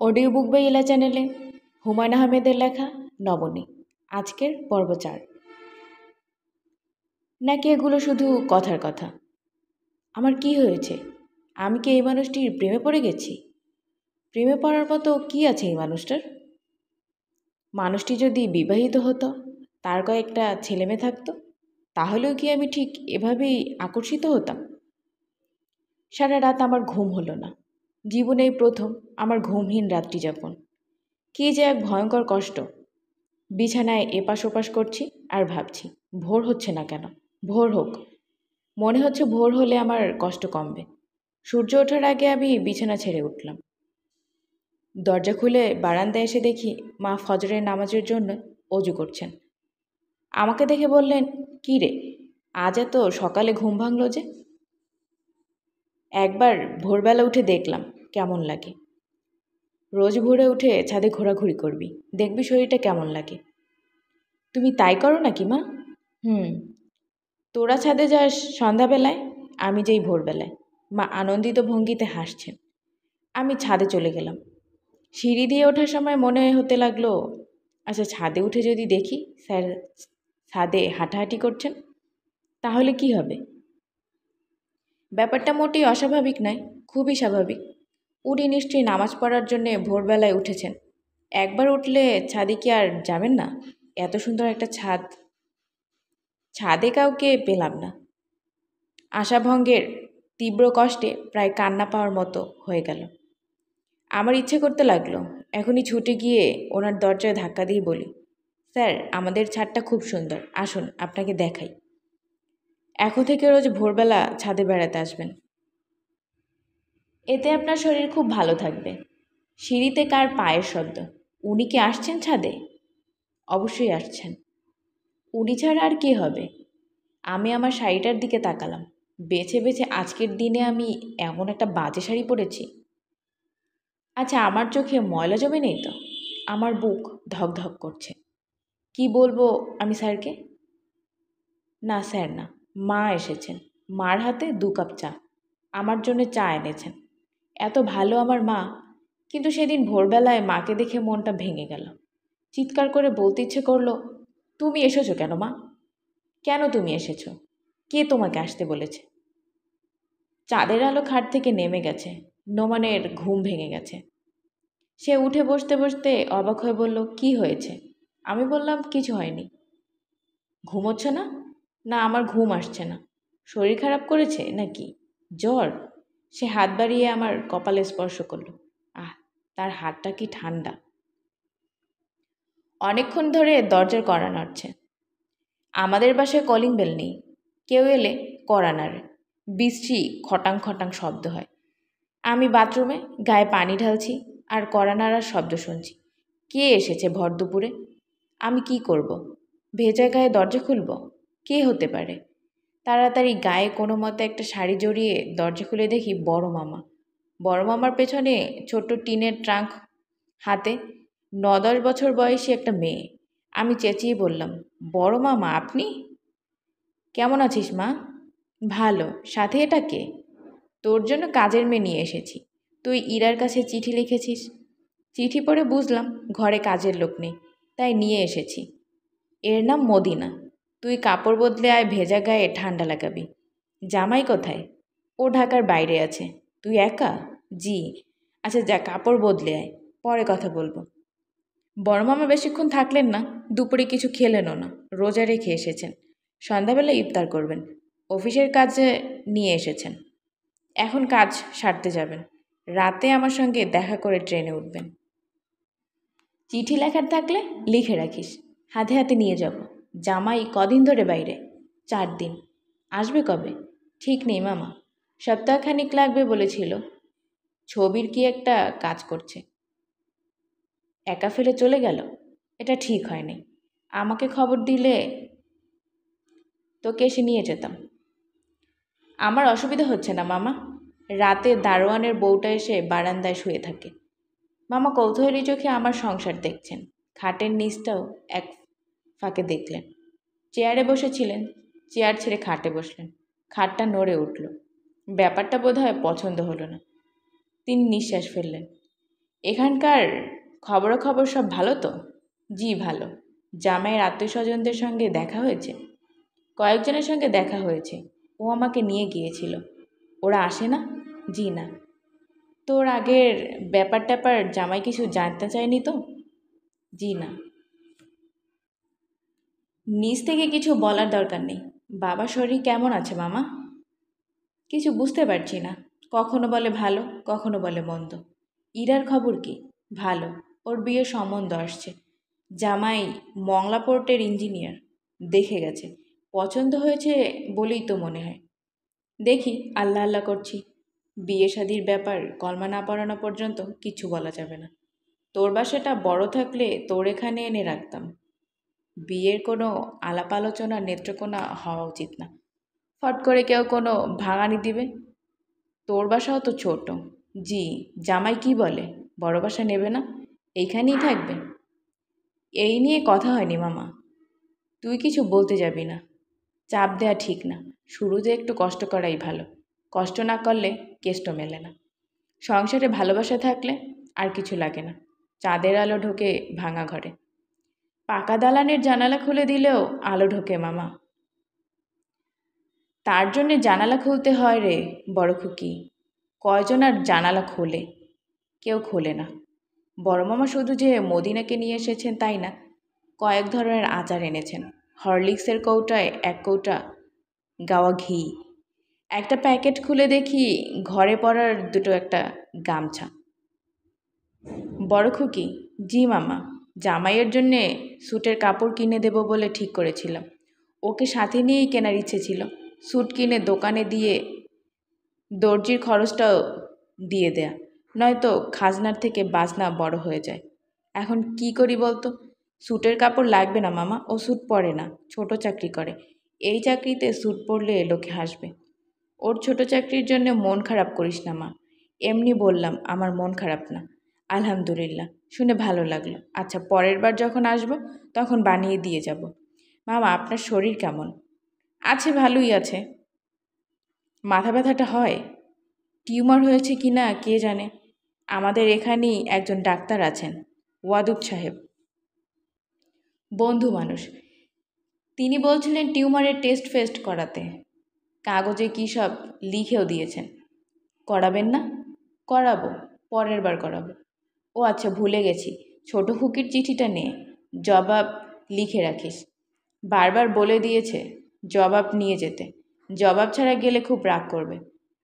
Audio book by এলা চ্যানেলে হুমায়ুন আহমেদের লেখা নবনী, আজকের পর্ব 4। নাকি এগুলো শুধু কথার কথা? আমার কি হয়েছে? আমি কি এই মানুষটির প্রেমে পড়ে গেছি? প্রেমে পড়ার মতো কি আছে এই মানুষটার? মানুষটি যদি বিবাহিত হতো, তার কয়েকটা ছেলেমেয়ে থাকতো, তাহলেও কি আমি ঠিক এভাবেই আকর্ষিত হতাম? সারা রাত আমার ঘুম হলো না। জীবনে এই প্রথম আমার ঘুমহীন রাত্রি যাপন। কী যে এক ভয়ঙ্কর কষ্ট। বিছানায় এপাশ ওপাশ করছি আর ভাবছি, ভোর হচ্ছে না কেন? ভোর হোক। মনে হচ্ছে ভোর হলে আমার কষ্ট কমবে। সূর্য ওঠার আগে আমি বিছানা ছেড়ে উঠলাম। দরজা খুলে বারান্দায় এসে দেখি মা ফজরের নামাজের জন্য অজু করছেন। আমাকে দেখে বললেন, কী রে, আজ এত সকালে ঘুম ভাঙল যে? একবার ভোরবেলা উঠে দেখলাম কেমন লাগে। রোজ ভোরে উঠে ছাদে ঘোরাঘুরি করবি, দেখবি শরীরটা কেমন লাগে। তুমি তাই করো নাকি মা? হুম। তোরা ছাদে যাস সন্ধ্যাবেলায়, আমি যেই ভোরবেলায়। মা আনন্দিত ভঙ্গিতে হাসছেন। আমি ছাদে চলে গেলাম। সিঁড়ি দিয়ে ওঠার সময় মনে হতে লাগলো, আচ্ছা ছাদে উঠে যদি দেখি স্যার ছাদে হাঁটাহাঁটি করছেন, তাহলে কি হবে? ব্যাপারটা মোটেই অস্বাভাবিক নয়, খুবই স্বাভাবিক। উনি নিশ্চয়ই নামাজ পড়ার জন্যে ভোরবেলায় উঠেছেন। একবার উঠলে ছাদে কি আর যাবেন না? এত সুন্দর একটা ছাদ, ছাদে কাউকে পেলাম না। আশাভঙ্গের তীব্র কষ্টে প্রায় কান্না পাওয়ার মতো হয়ে গেল। আমার ইচ্ছে করতে লাগলো এখনই ছুটে গিয়ে ওনার দরজায় ধাক্কা দিয়ে বলি, স্যার আমাদের ছাদটা খুব সুন্দর, আসুন আপনাকে দেখাই। এখন থেকে রোজ ভোরবেলা ছাদে বেড়াতে আসবেন, এতে আপনার শরীর খুব ভালো থাকবে। সিঁড়িতে কার পায়ের শব্দ? উনি কি আসছেন ছাদে? অবশ্যই আসছেন। উনি ছাড়া আর কে হবে? আমি আমার শাড়িটার দিকে তাকালাম। বেছে বেছে আজকের দিনে আমি এমন একটা বাজে শাড়ি পরেছি। আচ্ছা আমার চোখে ময়লা জমে নেই তো? আমার বুক ধকধক করছে। কি বলবো আমি স্যারকে? না স্যার না, মা এসেছেন। মার হাতে 2 কাপ চা, আমার জন্য চা এনেছেন। এত ভালো আমার মা, কিন্তু সেদিন ভোরবেলায় মাকে দেখে মনটা ভেঙে গেল। চিৎকার করে বলতে ইচ্ছে করলো, তুমি এসেছো কেন মা? কেন তুমি এসেছো? কে তোমাকে আসতে বলেছে? চাঁদের আলো খাট থেকে নেমে গেছে। নোমানের ঘুম ভেঙে গেছে। সে উঠে বসতে বসতে অবাক হয়ে বলল, কি হয়েছে? আমি বললাম, কিছু হয়নি। ঘুমোচ্ছ না? না, আমার ঘুম আসছে না। শরীর খারাপ করেছে নাকি? জ্বর? সে হাত বাড়িয়ে আমার কপালে স্পর্শ করলো। আহ, তার হাতটা কি ঠান্ডা। অনেকক্ষণ ধরে দরজার কড়া নাড়ছে। আমাদের বাসায় কলিং বেল নেই। কেউ এলে কড়া নাড়ে, বিশ্রী খটাং খটাং শব্দ হয়। আমি বাথরুমে গায়ে পানি ঢালছি আর কড়া নাড়ার শব্দ শুনছি। কে এসেছে ভর দুপুরে? আমি কি করব? ভেজা গায়ে দরজা খুলব? কে হতে পারে? তাড়াতাড়ি গায়ে কোনো মতে একটা শাড়ি জড়িয়ে দরজা খুলে দেখি বড় মামা। বড় মামার পেছনে ছোট্ট টিনের ট্রাঙ্ক হাতে 9-10 বছর বয়সী একটা মেয়ে। আমি চেঁচিয়ে বললাম, বড় মামা আপনি? কেমন আছিস মা? ভালো। সাথে এটা কে? তোর জন্য কাজের মেয়ে নিয়ে এসেছি। তুই ইরার কাছে চিঠি লিখেছিস। চিঠি পড়ে বুঝলাম ঘরে কাজের লোক নেই, তাই নিয়ে এসেছি। এর নাম মদিনা। তুই কাপড় বদলে আয়, ভেজা গায়ে ঠান্ডা লাগাবি। জামাই কোথায়? ও ঢাকার বাইরে আছে। তুই একা? জি। আচ্ছা যা কাপড় বদলে আয়, পরে কথা বলবো। বড় মামা বেশিক্ষণ থাকলেন না, দুপুরে কিছু খেলেনও না। রোজা রেখে এসেছেন। সন্ধ্যাবেলা ইফতার করবেন। অফিসের কাজে নিয়ে এসেছেন। এখন কাজ সারতে যাবেন। রাতে আমার সঙ্গে দেখা করে ট্রেনে উঠবেন। চিঠি লেখার থাকলে লিখে রাখিস, হাতে হাতে নিয়ে যাব। জামাই কদিন ধরে বাইরে? 4 দিন। আসবে কবে? ঠিক নেই মামা, সপ্তাহখানিক লাগবে বলেছিল। ছবির কি একটা কাজ করছে। একা ফেলে চলে গেল? এটা ঠিক হয়নি। আমাকে খবর দিলে তোকে এসে নিয়ে যেতাম। আমার অসুবিধা হচ্ছে না মামা। রাতে দারোয়ানের বউটা এসে বারান্দায় শুয়ে থাকে। মামা কৌতূহলী চোখে আমার সংসার দেখছেন। খাটের নিচটাও এক ফাঁকে দেখলেন। চেয়ারে বসেছিলেন, চেয়ার ছেড়ে খাটে বসলেন। খাটটা নড়ে উঠল। ব্যাপারটা বোধহয় পছন্দ হলো না। তিনি নিঃশ্বাস ফেললেন। এখানকার খবরাখবর সব ভালো তো? জি ভালো। জামাইয়ের আত্মীয়স্বজনদের সঙ্গে দেখা হয়েছে? কয়েকজনের সঙ্গে দেখা হয়েছে। ও আমাকে নিয়ে গিয়েছিল। ওরা আসে না? জি না। তোর আগের ব্যাপার ট্যাপার জামাই কিছু জানতে চায়নি তো? জি না। নিজ থেকে কিছু বলার দরকার নেই। বাবার শরীর কেমন আছে মামা? কিছু বুঝতে পারছি না। কখনো বলে ভালো, কখনো বলে মন্দ। ইরার খবর কি? ভালো। ওর বিয়ের সম্বন্ধ আসছে। জামাই মংলা পোর্টের ইঞ্জিনিয়ার। দেখে গেছে। পছন্দ হয়েছে বলেই তো মনে হয়। দেখি, আল্লাহ আল্লাহ করছি। বিয়ে শাদির ব্যাপার কলমা না পড়ানো পর্যন্ত কিছু বলা যাবে না। তোর বাসাটা বড় থাকলে তোর এখানে এনে রাখতাম। বিয়ের কোনো আলাপ আলোচনা নেত্রকোনা হওয়া উচিত না। ফট করে কেউ কোনো ভাঙানি দিবে। তোর বাসাও তো ছোট। জি, জামাই কি বলে? বড় বাসা নেবে না? এইখানেই থাকবে? এই নিয়ে কথা হয়নি মামা। তুই কিছু বলতে যাবি না। চাপ দেয়া ঠিক না। শুরুতে একটু কষ্ট করাই ভালো। কষ্ট না করলে কেষ্ট মেলে না। সংসারে ভালোবাসা থাকলে আর কিছু লাগে না। চাঁদের আলো ঢোকে ভাঙা ঘরে। পাকা দালানের জানালা খুলে দিলেও আলো ঢোকে মামা। তার জন্যে জানালা খুলতে হয় রে বড় খুকি। কয়জন আর জানালা খোলে? কেউ খোলে না। বড় মামা শুধু যে মদিনাকে নিয়ে এসেছেন তাই না, কয়েক ধরনের আচার এনেছেন। হরলিক্সের কৌটায় এক কৌটা গাওয়া ঘি। একটা প্যাকেট খুলে দেখি ঘরে পরার দুটো একটা গামছা। বড় খুকি, জি মামা, জামাইয়ের জন্যে স্যুটের কাপড় কিনে দেব বলে ঠিক করেছিলাম। ওকে সাথে নিয়েই কেনার ইচ্ছে ছিল। স্যুট কিনে দোকানে দিয়ে দর্জির খরচটাও দিয়ে দেয়া, নয়তো খাজনার থেকে বাজনা বড় হয়ে যায়। এখন কি করি বলতো? স্যুটের কাপড় লাগবে না মামা, ও স্যুট পরে না, ছোট চাকরি করে। এই চাকরিতে স্যুট পরলে লোকে হাসবে। ওর ছোট চাকরির জন্য মন খারাপ করিস না মা। এমনি বললাম, আমার মন খারাপ না। আলহামদুলিল্লাহ, শুনে ভালো লাগলো। আচ্ছা, পরের বার যখন আসবো তখন বানিয়ে দিয়ে যাব। মামা, আপনার শরীর কেমন? আছে, ভালোই আছে। মাথা ব্যথাটা হয়? টিউমার হয়েছে কি না কে জানে। আমাদের এখানেই একজন ডাক্তার আছেন, ওয়াদুদ সাহেব। বন্ধু মানুষ। তিনি বলছিলেন টিউমারের টেস্ট ফেস্ট করাতে। কাগজে কী সব লিখেও দিয়েছেন। করাবেন না? করাবো, পরের বার করাবো। ও আচ্ছা, ভুলে গেছি, ছোট খুকির চিঠিটা নে, জবাব লিখে রাখিস। বারবার বলে দিয়েছে জবাব নিয়ে যেতে। জবাব ছাড়া গেলে খুব রাগ করবে।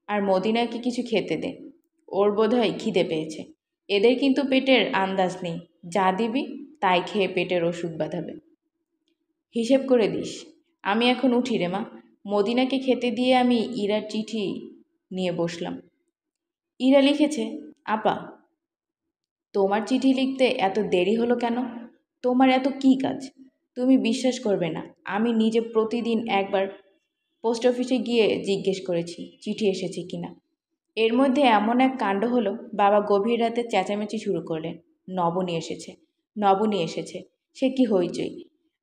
আর মদিনাকে কিছু খেতে দে, ওর বোধহয় খিদে পেয়েছে। এদের কিন্তু পেটের আন্দাজ নেই, যা দিবি তাই খেয়ে পেটের ওষুধ বাঁধাবে। হিসেব করে দিস। আমি এখন উঠি রে মা। মদিনাকে খেতে দিয়ে আমি ইরার চিঠি নিয়ে বসলাম। ইরা লিখেছে, আপা, তোমার চিঠি লিখতে এত দেরি হলো কেন? তোমার এত কী কাজ? তুমি বিশ্বাস করবে না, আমি নিজে প্রতিদিন একবার পোস্ট অফিসে গিয়ে জিজ্ঞেস করেছি চিঠি এসেছে কিনা। এর মধ্যে এমন এক কাণ্ড হলো, বাবা গভীর রাতে চেঁচামেচি শুরু করলেন, নবনী এসেছে, নবনী এসেছে। সে কি হইচই।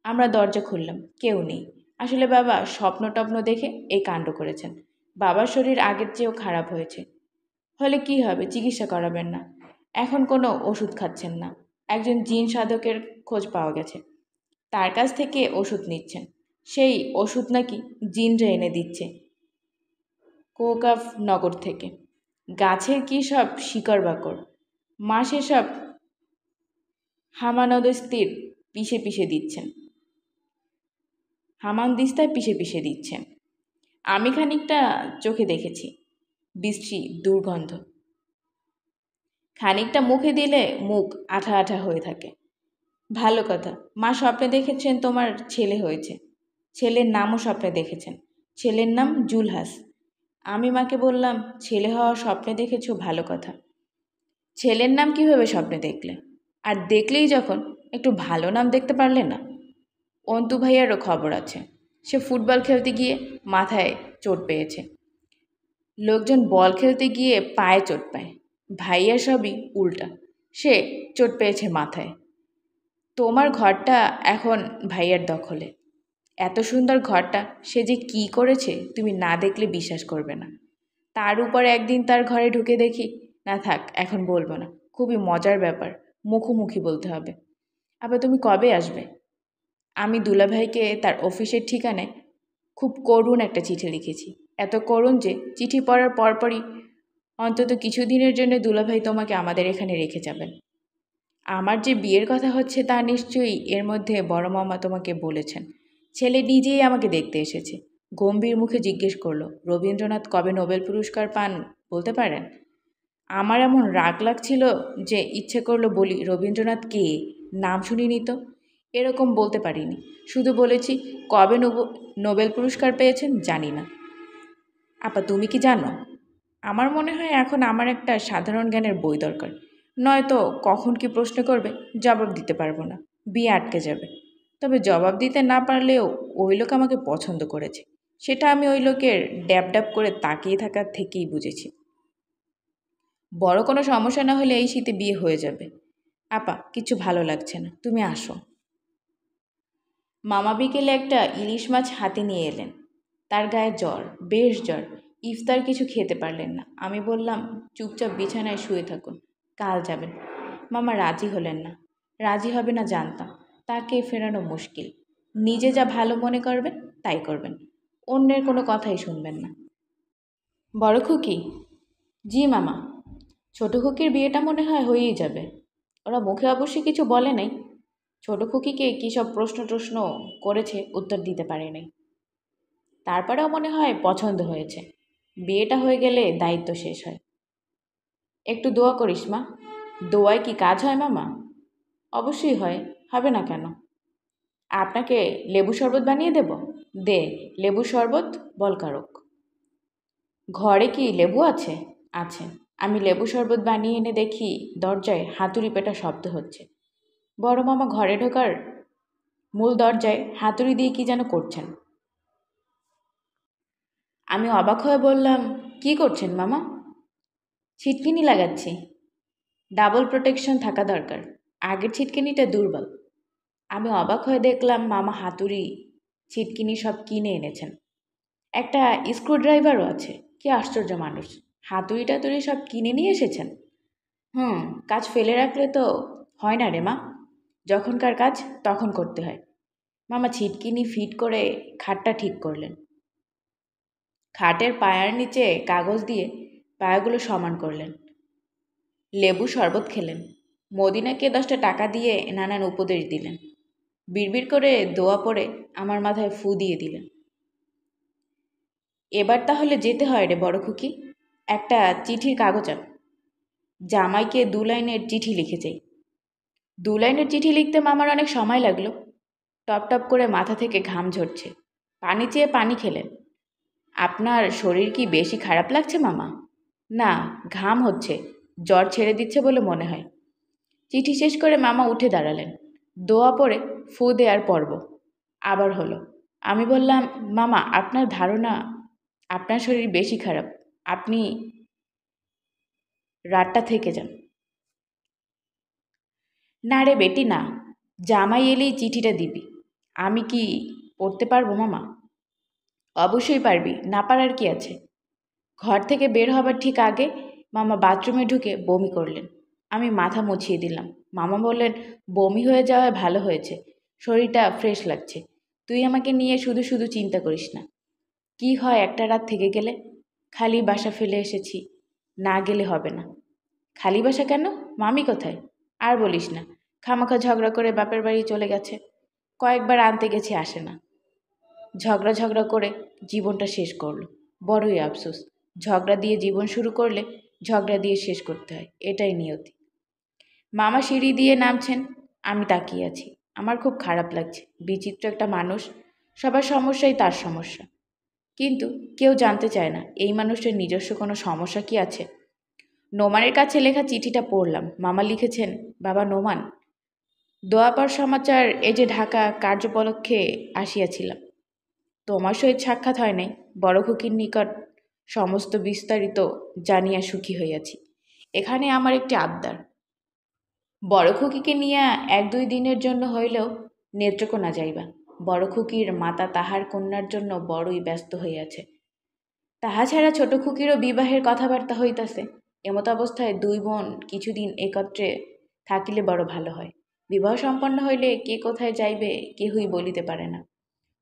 আমরা দরজা খুললাম, কেউ নেই। আসলে বাবা স্বপ্ন টপ্ন দেখে এই কাণ্ড করেছেন। বাবার শরীর আগের চেয়েও খারাপ হয়েছে। হলে কি হবে, চিকিৎসা করাবেন না? এখন কোনো ওষুধ খাচ্ছেন না। একজন জিন সাধকের খোঁজ পাওয়া গেছে, তার কাছ থেকে ওষুধ নিচ্ছেন। সেই ওষুধ নাকি জিনরা এনে দিচ্ছে কোকাফ নগর থেকে। গাছের কি সব শিকড় বাকড়। মা সেসব হামানদস্তির পিষে পিষে দিচ্ছেন, হামানদিস্তায় পিষে পিষে দিচ্ছেন। আমি খানিকটা চোখে দেখেছি, বিশ্রী দুর্গন্ধ। খানিকটা মুখে দিলে মুখ আঠা আঠা হয়ে থাকে। ভালো কথা, মা স্বপ্নে দেখেছেন তোমার ছেলে হয়েছে। ছেলের নামও স্বপ্নে দেখেছেন। ছেলের নাম জুলহাস। আমি মাকে বললাম, ছেলে হওয়া স্বপ্নে দেখেছো, ভালো কথা। ছেলের নাম কিভাবে স্বপ্নে দেখলে? আর দেখলেই যখন, একটু ভালো নাম দেখতে পারলে না? অন্তু ভাইয়ারও খবর আছে। সে ফুটবল খেলতে গিয়ে মাথায় চোট পেয়েছে। লোকজন বল খেলতে গিয়ে পায়ে চোট পায়। ভাইয়া সবই উল্টা। সে চোট পেয়েছে মাথায়। তোমার ঘরটা এখন ভাইয়ার দখলে। এত সুন্দর ঘরটা সে যে কী করেছে তুমি না দেখলে বিশ্বাস করবে না। তার উপর একদিন তার ঘরে ঢুকে দেখি, না থাক এখন বলবো না, খুবই মজার ব্যাপার, মুখোমুখি বলতে হবে। আবার তুমি কবে আসবে? আমি দুলাভাইকে তার অফিসের ঠিকানায় খুব করুণ একটা চিঠি লিখেছি। এত করুণ যে চিঠি পড়ার পরপরই অন্তত কিছুদিনের জন্য দুলাভাই তোমাকে আমাদের এখানে রেখে যাবেন। আমার যে বিয়ের কথা হচ্ছে তা নিশ্চয়ই এর মধ্যে বড় মামা তোমাকে বলেছেন। ছেলে নিজেই আমাকে দেখতে এসেছে। গম্ভীর মুখে জিজ্ঞেস করলো, রবীন্দ্রনাথ কবে নোবেল পুরস্কার পান বলতে পারেন? আমার এমন রাগ লাগছিল যে ইচ্ছে করলো বলি, রবীন্দ্রনাথ কে, নাম শুনিনি তো। এরকম বলতে পারিনি, শুধু বলেছি কবে নোবেল পুরস্কার পেয়েছেন জানি না। আপা তুমি কি জানো? আমার মনে হয় এখন আমার একটা সাধারণ জ্ঞানের বই দরকার, নয়তো কখন কি প্রশ্ন করবে জবাব দিতে পারবো না, বিয়ে আটকে যাবে। তবে জবাব দিতে না পারলেও ওই লোক আমাকে পছন্দ করেছে, সেটা আমি ওই লোকের ড্যাব ড্যাব করে তাকিয়ে থাকার থেকেই বুঝেছি। বড় কোনো সমস্যা না হলে এই শীতে বিয়ে হয়ে যাবে। আপা কিছু ভালো লাগছে না, তুমি আসো। মামা বিকেলে একটা ইলিশ মাছ হাতে নিয়ে এলেন। তার গায়ে জ্বর, বেশ জ্বর। ইফতার কিছু খেতে পারলেন না। আমি বললাম, চুপচাপ বিছানায় শুয়ে থাকুন, কাল যাবেন। মামা রাজি হলেন না। রাজি হবে না জানতাম, তাকে ফেরানো মুশকিল। নিজে যা ভালো মনে করবেন তাই করবেন, অন্যের কোনো কথাই শুনবেন না। বড় খুকি? জি মামা। ছোট খুকির বিয়েটা মনে হয় হয়েই যাবে। ওরা মুখে অবশ্যই কিছু বলে নাই। ছোট খুকিকে কী সব প্রশ্ন টশ্ন করেছে, উত্তর দিতে পারে নাই। তারপরেও মনে হয় পছন্দ হয়েছে। বিয়েটা হয়ে গেলে দায়িত্ব শেষ হয়। একটু দোয়া করিস মা। দোয়ায় কি কাজ হয় মামা? অবশ্যই হয়, হবে না কেন? আপনাকে লেবু শরবত বানিয়ে দেব? দে, লেবু শরবত বলকারক। ঘরে কি লেবু আছে? আছে। আমি লেবু শরবত বানিয়ে এনে দেখি দরজায় হাতুড়ি পেটা শব্দ হচ্ছে। বড় মামা ঘরে ঢোকার মূল দরজায় হাতুড়ি দিয়ে কি যেন করছেন। আমি অবাক হয়ে বললাম, কি করছেন মামা? ছিটকিনি লাগাচ্ছি। ডাবল প্রোটেকশন থাকা দরকার, আগের ছিটকিনিটা দুর্বল। আমি অবাক হয়ে দেখলাম মামা হাতুড়ি ছিটকিনি সব কিনে এনেছেন। একটা স্ক্রুড্রাইভারও আছে। কি আশ্চর্য মানুষ, হাতুড়ি টাতুড়ি সব কিনে নিয়ে এসেছেন। কাজ ফেলে রাখলে তো হয় না রে মা, যখনকার কাজ তখন করতে হয়। মামা ছিটকিনি ফিট করে খাটটা ঠিক করলেন। খাটের পায়ার নিচে কাগজ দিয়ে পায়াগুলো সমান করলেন। লেবু শরবত খেলেন। মদিনাকে 10টা টাকা দিয়ে নানান উপদেশ দিলেন। বিড়বিড় করে দোয়া পড়ে আমার মাথায় ফু দিয়ে দিলেন। এবার তাহলে যেতে হয় রে বড় খুকি। একটা চিঠির কাগজ আন। জামাইকে 2 লাইনের চিঠি লিখে যাই। 2 লাইনের চিঠি লিখতে মামার অনেক সময় লাগলো। টপ টপ করে মাথা থেকে ঘাম ঝরছে। পানি চেয়ে পানি খেলেন। আপনার শরীর কি বেশি খারাপ লাগছে মামা? না, ঘাম হচ্ছে, জ্বর ছেড়ে দিচ্ছে বলে মনে হয়। চিঠি শেষ করে মামা উঠে দাঁড়ালেন। দোয়া পড়ে ফু দেওয়ার পর্ব আবার হলো। আমি বললাম, মামা আপনার ধারণা আপনার শরীর বেশি খারাপ, আপনি রাতটা থেকে যান। না রে বেটি না, জামাই এলেই চিঠিটা দিবি। আমি কি পড়তে পারবো মামা? অবশ্যই পারবি, না পারার কি আছে। ঘর থেকে বের হবার ঠিক আগে মামা বাথরুমে ঢুকে বমি করলেন। আমি মাথা মুছিয়ে দিলাম। মামা বললেন, বমি হয়ে যাওয়ায় ভালো হয়েছে, শরীরটা ফ্রেশ লাগছে। তুই আমাকে নিয়ে শুধু শুধু চিন্তা করিস না। কি হয় একটা রাত থেকে গেলে? খালি বাসা ফেলে এসেছি, না গেলে হবে না। খালি বাসা কেন? মামি কোথায়? আর বলিস না, খামাখা ঝগড়া করে বাপের বাড়ি চলে গেছে। কয়েকবার আনতে গেছি, আসে না। ঝগড়া ঝগড়া করে জীবনটা শেষ করলো। বড়ই আফসোস। ঝগড়া দিয়ে জীবন শুরু করলে ঝগড়া দিয়ে শেষ করতে হয়, এটাই নিয়তি। মামা সিঁড়ি দিয়ে নামছেন, আমি তাকিয়ে আছি। আমার খুব খারাপ লাগছে। বিচিত্র একটা মানুষ, সবার সমস্যাই তার সমস্যা। কিন্তু কেউ জানতে চায় না এই মানুষটার নিজস্ব কোনো সমস্যা কি আছে। নোমানের কাছে লেখা চিঠিটা পড়লাম। মামা লিখেছেন, বাবা নোমান, দোয়াপার সমাচার এই যে ঢাকা কার্যপলক্ষে আসিয়াছিলাম। তোমার সহিত সাক্ষাৎ হয় নাই, বড় খুকির নিকট সমস্ত বিস্তারিত জানিয়া সুখী হইয়াছি। এখানে আমার একটি আবদার। বড় খুকিকে নিয়া 1-2 দিনের জন্য হইলেও নেত্রকোনা যাইবা। বড় খুকির মাতা তাহার কন্যার জন্য বড়ই ব্যস্ত হইয়াছে। তাহা ছাড়া ছোট খুকিরও বিবাহের কথাবার্তা হইতাছে। এমত অবস্থায় দুই বোন কিছুদিন একত্রে থাকিলে বড় ভালো হয়। বিবাহ সম্পন্ন হইলে কে কোথায় যাইবে কেহই বলিতে পারে না।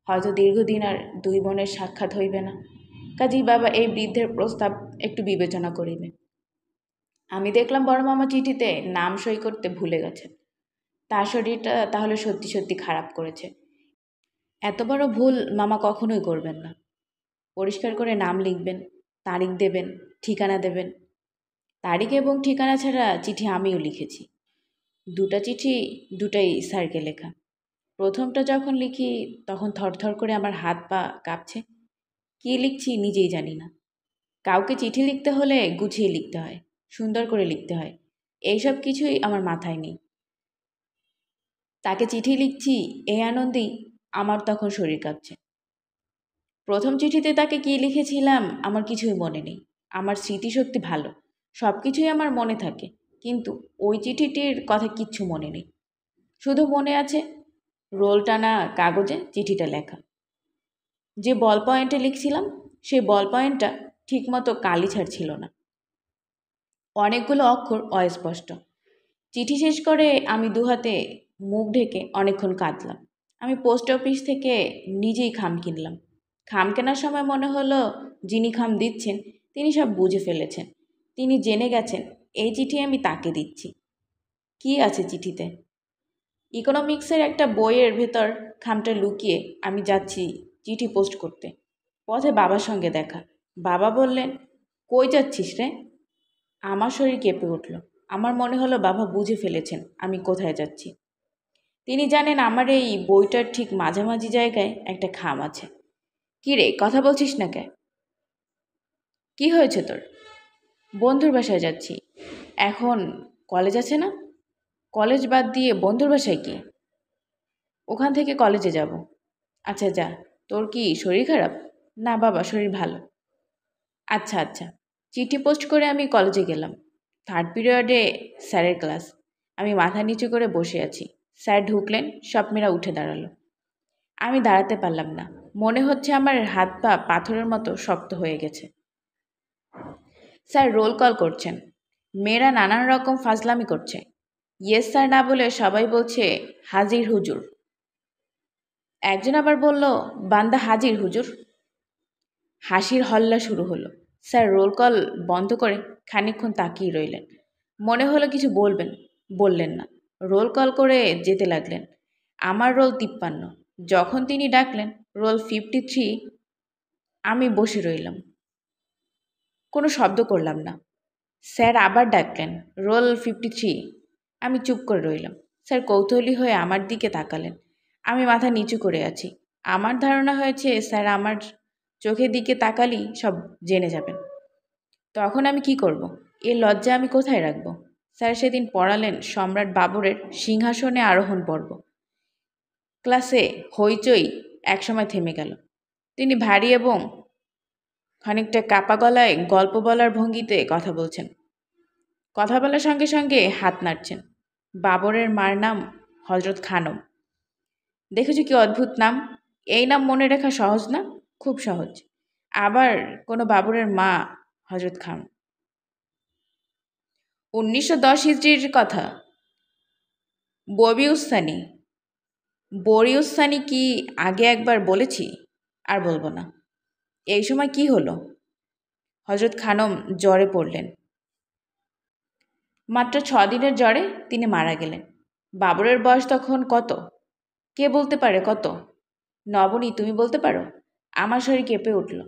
হয়তো দীর্ঘদিন আর দুই বোনের সাক্ষাৎ হইবে না। কাজেই বাবা এই বৃদ্ধের প্রস্তাব একটু বিবেচনা করিবে। আমি দেখলাম বড় মামা চিঠিতে নাম সই করতে ভুলে গেছেন। তার শরীরটা তাহলে সত্যি সত্যি খারাপ করেছে। এত বড় ভুল মামা কখনোই করবেন না। পরিষ্কার করে নাম লিখবেন, তারিখ দেবেন, ঠিকানা দেবেন। তারিখ এবং ঠিকানা ছাড়া চিঠি আমিও লিখেছি। দুটা চিঠি, দুটাই স্যারকে লেখা। প্রথমটা যখন লিখি তখন থরথর করে আমার হাত পা কাঁপছে। কী লিখছি নিজেই জানি না। কাউকে চিঠি লিখতে হলে গুছিয়ে লিখতে হয়, সুন্দর করে লিখতে হয়। এইসব কিছুই আমার মাথায় নেই। তাকে চিঠি লিখছি এই আনন্দেই আমার তখন শরীর কাঁপছে। প্রথম চিঠিতে তাকে কী লিখেছিলাম আমার কিছুই মনে নেই। আমার স্মৃতিশক্তি ভালো, সব কিছুই আমার মনে থাকে, কিন্তু ওই চিঠিটির কথা কিচ্ছু মনে নেই। শুধু মনে আছে রোল টানা কাগজে চিঠিটা লেখা। যে বল পয়েন্টে লিখছিলাম সেই বল পয়েন্টটা ঠিকমতো কালি ছাড়ছিল না। অনেকগুলো অক্ষর অস্পষ্ট। চিঠি শেষ করে আমি দুহাতে মুখ ঢেকে অনেকক্ষণ কাঁদলাম। আমি পোস্ট অফিস থেকে নিজেই খাম কিনলাম। খাম কেনার সময় মনে হলো যিনি খাম দিচ্ছেন তিনি সব বুঝে ফেলেছেন। তিনি জেনে গেছেন এই চিঠি আমি তাকে দিচ্ছি। কি আছে চিঠিতে? ইকোনমিক্সের একটা বইয়ের ভেতর খামটা লুকিয়ে আমি যাচ্ছি চিঠি পোস্ট করতে। পথে বাবার সঙ্গে দেখা। বাবা বললেন, কই যাচ্ছিস রে? আমার শরীর কেঁপে উঠল। আমার মনে হলো বাবা বুঝে ফেলেছেন আমি কোথায় যাচ্ছি। তিনি জানেন আমার এই বইটার ঠিক মাঝামাঝি জায়গায় একটা খাম আছে। কী রে, কথা বলছিস না কে? কি হয়েছে তোর? বন্ধুর বাসায় যাচ্ছি। এখন কলেজ আছে না? কলেজ বাদ দিয়ে বন্ধুর বাসায় কি? ওখান থেকে কলেজে যাব। আচ্ছা যা। তোর কি শরীর খারাপ? না বাবা, শরীর ভালো। আচ্ছা আচ্ছা। চিঠি পোস্ট করে আমি কলেজে গেলাম। থার্ড পিরিয়ডে স্যারের ক্লাস। আমি মাথা নিচু করে বসে আছি। স্যার ঢুকলেন, সব মেয়েরা উঠে দাঁড়ালো। আমি দাঁড়াতে পারলাম না। মনে হচ্ছে আমার হাত পা পাথরের মতো শক্ত হয়ে গেছে। স্যার রোল কল করছেন। মেয়েরা নানান রকম ফাজলামি করছে। ইয়েস স্যার না বলে সবাই বলছে হাজির হুজুর। একজন আবার বলল, বান্দা হাজির হুজুর। হাসির হল্লা শুরু হলো। স্যার রোল কল বন্ধ করে খানিকক্ষণ তাকিয়ে রইলেন। মনে হলো কিছু বলবেন, বললেন না। রোল কল করে যেতে লাগলেন। আমার রোল 53। যখন তিনি ডাকলেন রোল 53, আমি বসে রইলাম, কোনো শব্দ করলাম না। স্যার আবার ডাকলেন রোল 53। আমি চুপ করে রইলাম। স্যার কৌতূহলী হয়ে আমার দিকে তাকালেন। আমি মাথা নিচু করে আছি। আমার ধারণা হয়েছে স্যার আমার চোখের দিকে তাকালেই সব জেনে যাবেন। তখন আমি কি করব? এ লজ্জা আমি কোথায় রাখব? স্যার সেদিন পড়ালেন সম্রাট বাবরের সিংহাসনে আরোহণ পর্ব। ক্লাসে হইচই একসময় থেমে গেল। তিনি ভারী এবং খানিকটা কাপা গলায় গল্প বলার ভঙ্গিতে কথা বলছেন। কথা বলার সঙ্গে সঙ্গে হাত নাড়ছেন। বাবরের মার নাম হজরত খানম। দেখেছো কি অদ্ভুত নাম? এই নাম মনে রাখা সহজ না? খুব সহজ। আবার কোনো বাবরের মা হজরত খান। 1910 হিজড়ির কথা। ববিউস্তানি। বরিউস্তানি কি আগে একবার বলেছি? আর বলবো না। এই সময় কি হলো? হজরত খানম জ্বরে পড়লেন। মাত্র 6 দিনের জ্বরে তিনি মারা গেলেন। বাবরের বয়স তখন কত? কে বলতে পারে কত? নবনী, তুমি বলতে পারো? আমার শরীর কেঁপে উঠল।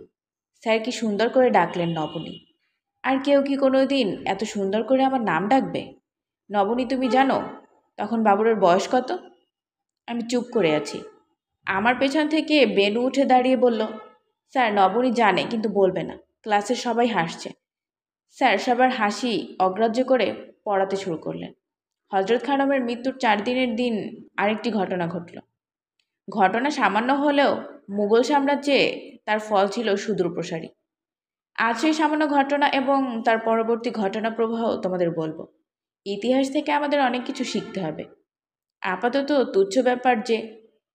স্যার কি সুন্দর করে ডাকলেন নবনী। আর কেউ কি কোনো দিন এত সুন্দর করে আমার নাম ডাকবে? নবনী, তুমি জানো তখন বাবরের বয়স কত? আমি চুপ করে আছি। আমার পেছন থেকে বেনু উঠে দাঁড়িয়ে বলল, স্যার নবনী জানে কিন্তু বলবে না। ক্লাসের সবাই হাসছে। স্যার সবার হাসি অগ্রাহ্য করে পড়াতে শুরু করলেন। হজরত খানমের মৃত্যুর 4 দিনের দিন আরেকটি ঘটনা ঘটল। ঘটনা সামান্য হলেও মুঘল সাম্রাজ্যে তার ফল ছিল সুদূরপ্রসারী। আজ সেই সামান্য ঘটনা এবং তার পরবর্তী ঘটনা প্রবাহ তোমাদের বলবো। ইতিহাস থেকে আমাদের অনেক কিছু শিখতে হবে। আপাতত তুচ্ছ ব্যাপার যে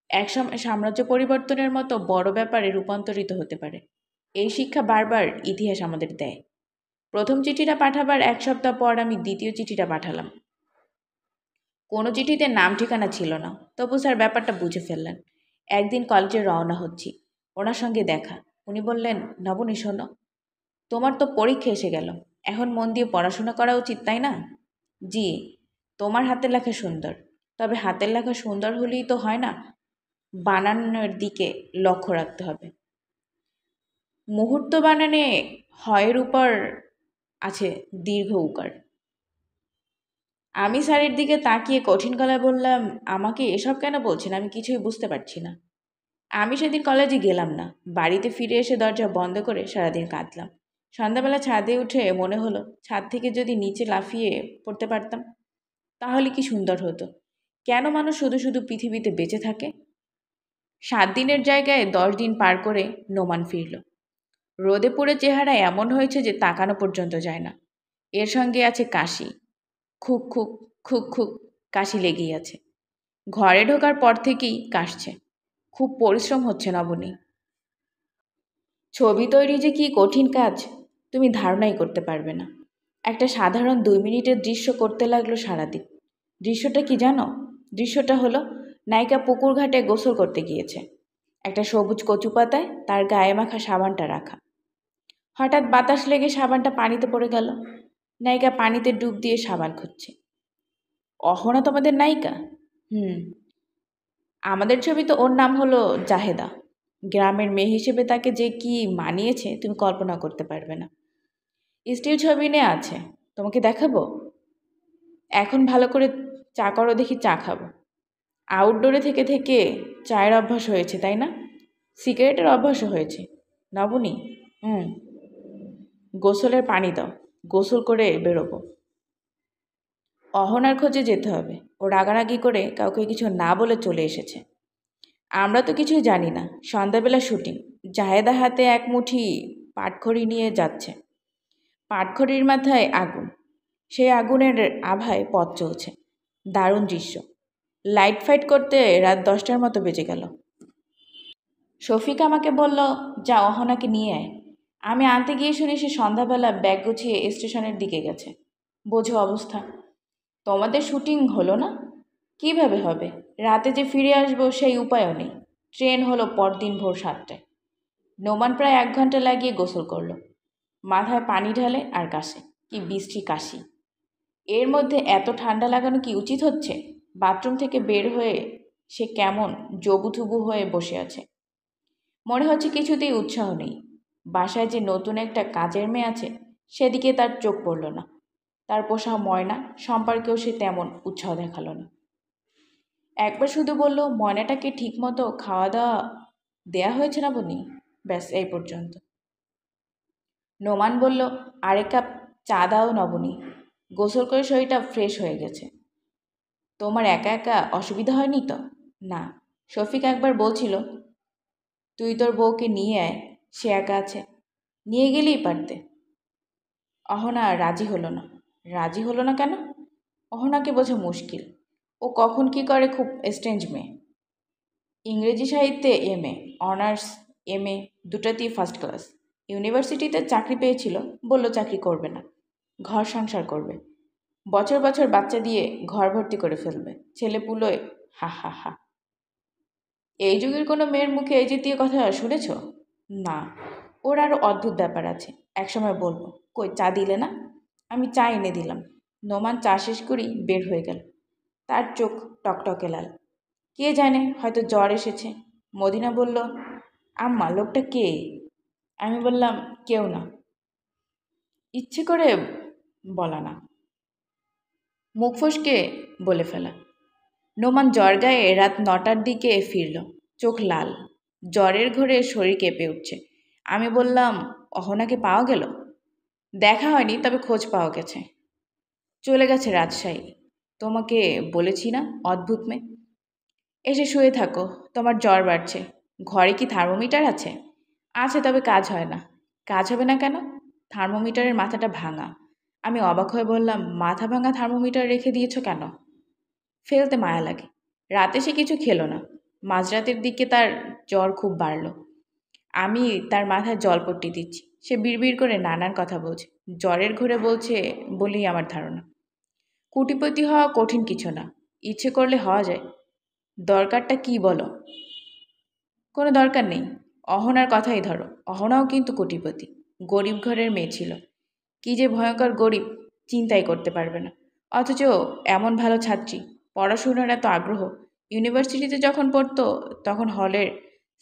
একসময় সাম্রাজ্য পরিবর্তনের মতো বড় ব্যাপারে রূপান্তরিত হতে পারে, এই শিক্ষা বারবার ইতিহাস আমাদের দেয়। প্রথম চিঠিটা পাঠাবার 1 সপ্তাহ পর আমি দ্বিতীয় চিঠিটা পাঠালাম। কোনো চিঠিতে নাম ঠিকানা ছিল না, তবু স্যার ব্যাপারটা বুঝে ফেললেন। একদিন কলেজে রওনা হচ্ছি, ওনার সঙ্গে দেখা। উনি বললেন, নবনী শোনো, তোমার তো পরীক্ষা এসে গেল, এখন মন দিয়ে পড়াশোনা করা উচিত, তাই না? জি। তোমার হাতের লেখা সুন্দর, তবে হাতের লেখা সুন্দর হলেই তো হয় না, বানানের দিকে লক্ষ্য রাখতে হবে। মুহূর্ত বানানে হয়ের উপর আছে দীর্ঘ উকার। আমি স্যারের দিকে তাকিয়ে কঠিন গলায় বললাম, আমাকে এসব কেন বলছেন? আমি কিছুই বুঝতে পারছি না। আমি সেদিন কলেজে গেলাম না। বাড়িতে ফিরে এসে দরজা বন্ধ করে সারাদিন কাঁদলাম। সন্ধ্যাবেলা ছাদে উঠে মনে হলো, ছাদ থেকে যদি নিচে লাফিয়ে পড়তে পারতাম তাহলে কি সুন্দর হতো। কেন মানুষ শুধু শুধু পৃথিবীতে বেঁচে থাকে? 7 দিনের জায়গায় 10 দিন পার করে নোমান ফিরল। রোদে পুড়ে চেহারা এমন হয়েছে যে তাকানো পর্যন্ত যায় না। এর সঙ্গে আছে কাশি, খুক খুক খুক খুক কাশি লেগেই আছে। ঘরে ঢোকার পর থেকেই কাশছে। খুব পরিশ্রম হচ্ছে নবনী। ছবি তৈরি যে কি কঠিন কাজ তুমি ধারণাই করতে পারবে না। একটা সাধারণ 2 মিনিটের দৃশ্য করতে লাগলো সারাদিন। দৃশ্যটা কি জানো? দৃশ্যটা হলো, নায়িকা পুকুর ঘাটে গোসল করতে গিয়েছে। একটা সবুজ কচু পাতায় তার গায়ে মাখা সাবানটা রাখা। হঠাৎ বাতাস লেগে সাবানটা পানিতে পড়ে গেল। নায়িকা পানিতে ডুব দিয়ে সাবান খুঁজছে। অহনা তোমাদের নায়িকা? হুম। আমাদের ছবিতে ওর নাম হলো জাহেদা। গ্রামের মেয়ে হিসেবে তাকে যে কি মানিয়েছে তুমি কল্পনা করতে পারবে না। স্টিল ছবি নিয়ে আছে, তোমাকে দেখাবো? এখন ভালো করে চা করো দেখি, চা খাবো। আউটডোরে থেকে থেকে চায়ের অভ্যাস হয়েছে, তাই না? সিগারেটের অভ্যাসও হয়েছে। নবনী, হুম, গোসলের পানি দাও, গোসল করে বেরোবো। অহনার খোঁজে যেতে হবে। ও রাগারাগি করে কাউকে কিছু না বলে চলে এসেছে। আমরা তো কিছুই জানি না। সন্ধ্যাবেলা শুটিং। জাহেদা হাতে এক মুঠি পাটখড়ি নিয়ে যাচ্ছে। পাটখড়ির মাথায় আগুন। সেই আগুনের আভায় পথ চলছে। দারুণ দৃশ্য। লাইট ফাইট করতে রাত 10টার মতো বেজে গেল। শফিক আমাকে বলল, যা অহনাকে নিয়ে আয়। আমি আনতে গিয়ে শুনি সে সন্ধ্যাবেলা ব্যাগ গুছিয়ে স্টেশনের দিকে গেছে। বোঝো অবস্থা। তোমাদের শুটিং হলো না? কিভাবে হবে? রাতে যে ফিরে আসবো সেই উপায়ও নেই। ট্রেন হলো পরদিন ভোর 7টায়। নোমান প্রায় 1 ঘন্টা লাগিয়ে গোসল করলো। মাথায় পানি ঢালে আর কাশে। কি বিশ্রী কাশি! এর মধ্যে এত ঠান্ডা লাগানো কি উচিত হচ্ছে? বাথরুম থেকে বের হয়ে সে কেমন জবুথুবু হয়ে বসে আছে। মনে হচ্ছে কিছুতেই উৎসাহ নেই। বাসায় যে নতুন একটা কাজের মেয়ে আছে সেদিকে তার চোখ পড়ল না। তার পোষা ময়না সম্পর্কেও সে তেমন উৎসাহ দেখালো না। একবার শুধু বলল, ময়নাটাকে ঠিকমতো খাওয়া দাওয়া দেয়া হয়েছে না বনি? ব্যাস এই পর্যন্ত। নোমান বলল, আরেক কাপ চা দাও নবনী। গোসল করে শরীরটা ফ্রেশ হয়ে গেছে। তোমার একা একা অসুবিধা হয়নি তো? না। শফিক একবার বলছিল, তুই তোর বউকে নিয়ে আয়, সে একা আছে। নিয়ে গেলেই পারতে। অহনা রাজি হলো না। রাজি হলো না কেন? অহনাকে বোঝা মুশকিল। ও কখন কি করে, খুব স্ট্রেঞ্জ মেয়ে। ইংরেজি সাহিত্যে এমএ, অনার্স এমএ দুটাতেই ফার্স্ট ক্লাস। ইউনিভার্সিটিতে চাকরি পেয়েছিল, বলল চাকরি করবে না, ঘর সংসার করবে। বছর বছর বাচ্চা দিয়ে ঘর ভর্তি করে ফেলবে, ছেলে পুলোয়। হা হা হা। এই যুগের কোনো মেয়ের মুখে এই জাতীয় কথা শুনেছ? না। ওর আরও অদ্ভুত ব্যাপার আছে, একসময় বলবো। কই চা দিলে না? আমি চা এনে দিলাম। নোমান চা শেষ করেই বের হয়ে গেল। তার চোখ টকটকে লাল। কে জানে, হয়তো জ্বর এসেছে। মদিনা বলল, আম্মা লোকটা কে? আমি বললাম, কেউ না। ইচ্ছে করে বলা না, মুখ ফসকে বলে ফেলা। নোমান জ্বর গায়ে রাত 9টার দিকে ফিরল, চোখ লাল, জ্বরের ঘোরে শরীর কেঁপে উঠছে। আমি বললাম, অহনাকে পাওয়া গেল? দেখা হয়নি, তবে খোঁজ পাওয়া গেছে। চলে গেছে রাজশাহী। তোমাকে বলেছি না, অদ্ভুত মেয়ে। এসে শুয়ে থাকো, তোমার জ্বর বাড়ছে। ঘরে কি থার্মোমিটার আছে? আছে, তবে কাজ হয় না। কাজ হবে না কেন? থার্মোমিটারের মাথাটা ভাঙা। আমি অবাক হয়ে বললাম, মাথা ভাঙা থার্মোমিটার রেখে দিয়েছো কেন? ফেলতে মায়া লাগে। রাতে সে কিছু খেলো না। মাঝরাতের দিকে তার জ্বর খুব বাড়ল। আমি তার মাথায় জলপট্টি দিচ্ছি। সে বিড়বিড় করে নানান কথা বলছে। জ্বরের ঘোরে বলছে বলেই আমার ধারণা। কোটিপতি হওয়া কঠিন কিছু না, ইচ্ছে করলে হওয়া যায়। দরকারটা কি বলো? কোনো দরকার নেই। অহনার কথাই ধরো, অহনাও কিন্তু কোটিপতি, গরিব ঘরের মেয়ে ছিল। কি যে ভয়ঙ্কর গরিব, চিন্তাই করতে পারবে না। অথচ এমন ভালো ছাত্রী, পড়াশোনার এত আগ্রহ। ইউনিভার্সিটিতে যখন পড়তো তখন হলের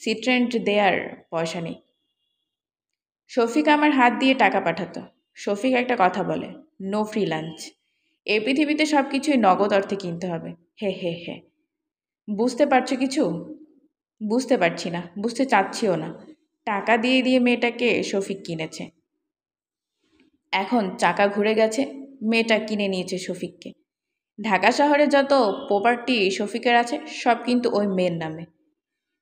সিট রেন্ট দেয়ার পয়সা নেই। শফিক আমার হাত দিয়ে টাকা পাঠাতো। শফিক একটা কথা বলে, নো ফ্রি লাঞ্চ। এই পৃথিবীতে সব কিছুই নগদ অর্থে কিনতে হবে। হে হে হে। বুঝতে পারছো কিছু? বুঝতে পারছি না, বুঝতে চাচ্ছিও না। টাকা দিয়ে দিয়ে মেয়েটাকে শফিক কিনেছে। এখন চাকা ঘুরে গেছে, মেয়েটা কিনে নিয়েছে শফিককে। ঢাকা শহরে যত প্রপার্টি শফিকের আছে সব কিন্তু ওই মেয়ের নামে।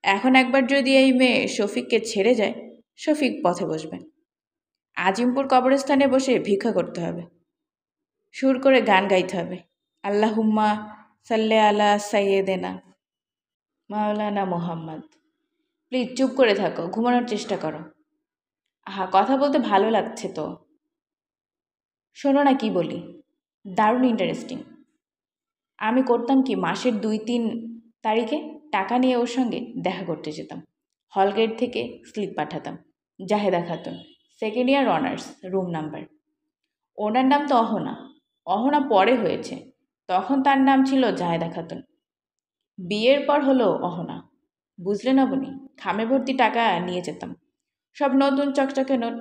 এখন একবার যদি এই মেয়ে শফিককে ছেড়ে যায়, শফিক পথে বসবে। আজিমপুর কবরস্থানে বসে ভিক্ষা করতে হবে, সুর করে গান গাইতে হবে, আল্লাহুম্মা সাল্লে আলা সাইয়েদেনা মাওলানা মোহাম্মদ। প্লিজ চুপ করে থাকো, ঘুমানোর চেষ্টা করো। কথা বলতে ভালো লাগছে তো। শোনো না কি বলি, দারুণ ইন্টারেস্টিং। আমি করতাম কি, মাসের 2-3 তারিখে টাকা নিয়ে ওর সঙ্গে দেখা করতে যেতাম। হলগেট থেকে স্লিপ পাঠাতাম। Jaheda Khatun, second year honours, room number. ওনার নাম তো অহনা। অহনা পরে হয়েছে, তখন তার নাম ছিল জাহেদা খাতুন। বিয়ের পর হলো অহনা। বুঝলে না বনি, খামে ভর্তি টাকা নিয়ে যেতাম, সব নতুন চকচকে নোট।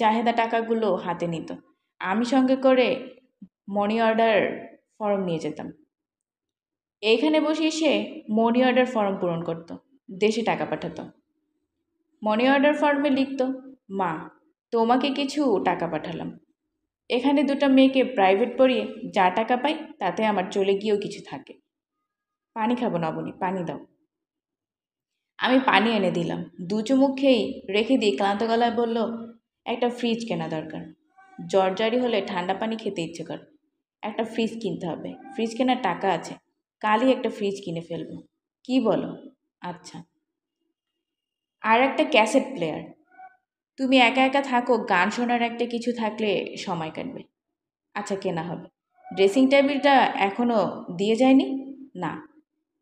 জাহেদা টাকাগুলো হাতে নিত, আমি সঙ্গে করে মানি অর্ডার ফর্ম নিয়ে যেতাম। এইখানে বসে সে মানি অর্ডার ফর্ম পূরণ করত, দেশে টাকা পাঠাতো। মানি অর্ডার ফর্মে লিখত, মা তোমাকে কিছু টাকা পাঠালাম। এখানে 2টা মেয়েকে প্রাইভেট পড়িয়ে যা টাকা পাই তাতে আমার চলে গিয়েও কিছু থাকে। পানি খাবো না বনি, পানি দাও। আমি পানি এনে দিলাম, 2 চুমুক খেয়েই রেখে দিয়ে ক্লান্ত গলায় বলল, একটা ফ্রিজ কেনা দরকার। জ্বর জারি হলে ঠান্ডা পানি খেতে ইচ্ছে করে। একটা ফ্রিজ কিনতে হবে, ফ্রিজ কেনার টাকা আছে, কালই একটা ফ্রিজ কিনে ফেলবো। কি বলো? আচ্ছা। আর একটা ক্যাসেট প্লেয়ার। তুমি একা একা থাকো, গান শোনার একটা কিছু থাকলে সময় কাটবে। আচ্ছা, কেনা হবে। ড্রেসিং টেবিলটা এখনো দিয়ে যায়নি? না।